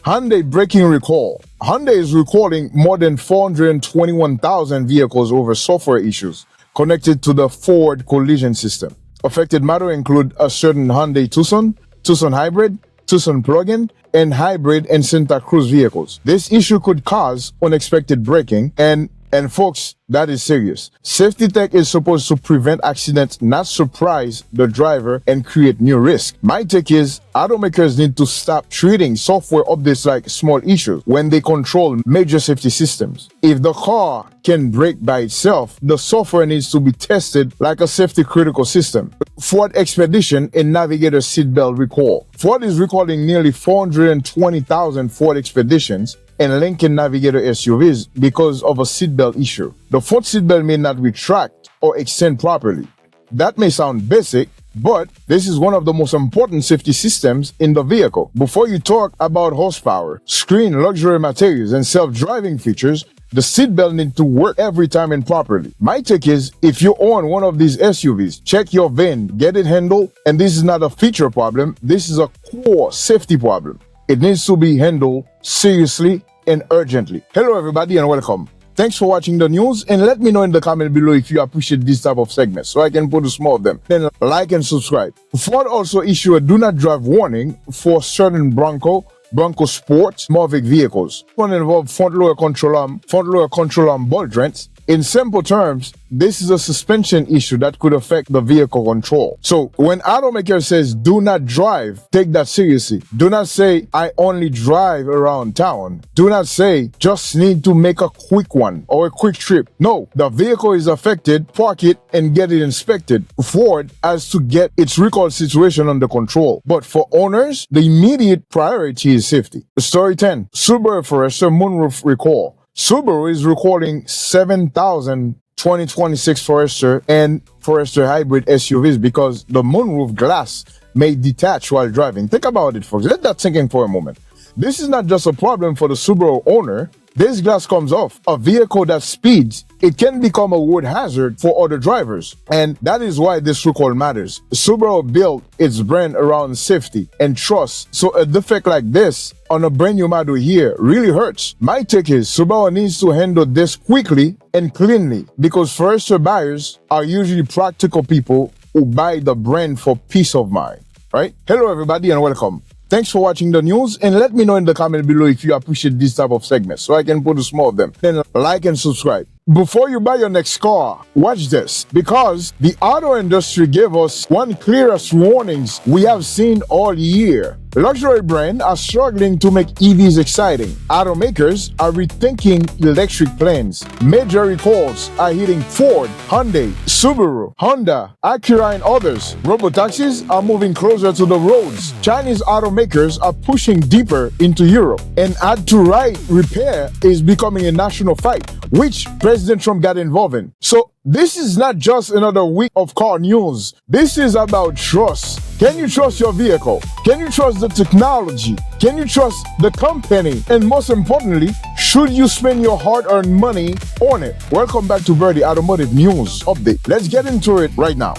Hyundai breaking recall. Hyundai is recalling more than 421,000 vehicles over software issues connected to the Ford collision system. Affected matter include a certain Hyundai Tucson, Tucson Hybrid, Tucson plug-in, and hybrid and Santa Cruz vehicles. This issue could cause unexpected braking and folks, that is serious. Safety tech is supposed to prevent accidents, not surprise the driver and create new risk. My take is automakers need to stop treating software updates like small issues when they control major safety systems. If the car can brake by itself, the software needs to be tested like a safety critical system. Ford Expedition and Navigator seatbelt recall. Ford is recalling nearly 420,000 Ford Expeditions and Lincoln Navigator SUVs because of a seatbelt issue. The Ford seatbelt may not retract or extend properly. That may sound basic, but this is one of the most important safety systems in the vehicle. Before you talk about horsepower, screen, luxury materials, and self-driving features, the seatbelt needs to work every time and properly. My take is, if you own one of these SUVs, check your VIN, get it handled, and this is not a feature problem, this is a core safety problem. It needs to be handled seriously and urgently. Hello everybody and welcome. Thanks for watching the news, and let me know in the comment below if you appreciate this type of segments so I can produce more of them. Then like and subscribe. Ford also issued a do not drive warning for certain Bronco Sport Mavic vehicles. One involved front lower control arm ball joints. In simple terms, this is a suspension issue that could affect the vehicle control. So when automaker says do not drive, take that seriously. Do not say I only drive around town. Do not say just need to make a quick one or a quick trip. No, the vehicle is affected, park it and get it inspected. Ford has to get its recall situation under control. But for owners, the immediate priority is safety. Story 10, Subaru Forester moonroof recall. Subaru is recalling 7,000 2026 Forester and Forester hybrid SUVs because the moonroof glass may detach while driving. Think about it, folks. Let that sink in for a moment. This is not just a problem for the Subaru owner. This glass comes off. A vehicle that speeds, it can become a road hazard for other drivers. And that is why this recall matters. Subaru built its brand around safety and trust. So a defect like this on a brand new model here really hurts. My take is Subaru needs to handle this quickly and cleanly because Forester buyers are usually practical people who buy the brand for peace of mind, right? Hello everybody and welcome. Thanks for watching the news, and let me know in the comment below if you appreciate this type of segments so I can produce more of them. Then like and subscribe. Before you buy your next car, watch this, because the auto industry gave us one clearest warnings we have seen all year. Luxury brands are struggling to make EVs exciting. Automakers are rethinking electric plans. Major recalls are hitting Ford, Hyundai, Subaru, Honda, Acura, and others. Robotaxis are moving closer to the roads. Chinese automakers are pushing deeper into Europe. And add-to-ride repair is becoming a national fight, which President Trump got involved in. So this is not just another week of car news. This is about trust. Can you trust your vehicle? Can you trust the technology? Can you trust the company? And most importantly, should you spend your hard-earned money on it? Welcome back to Berdy Automotive News Update. Let's get into it right now.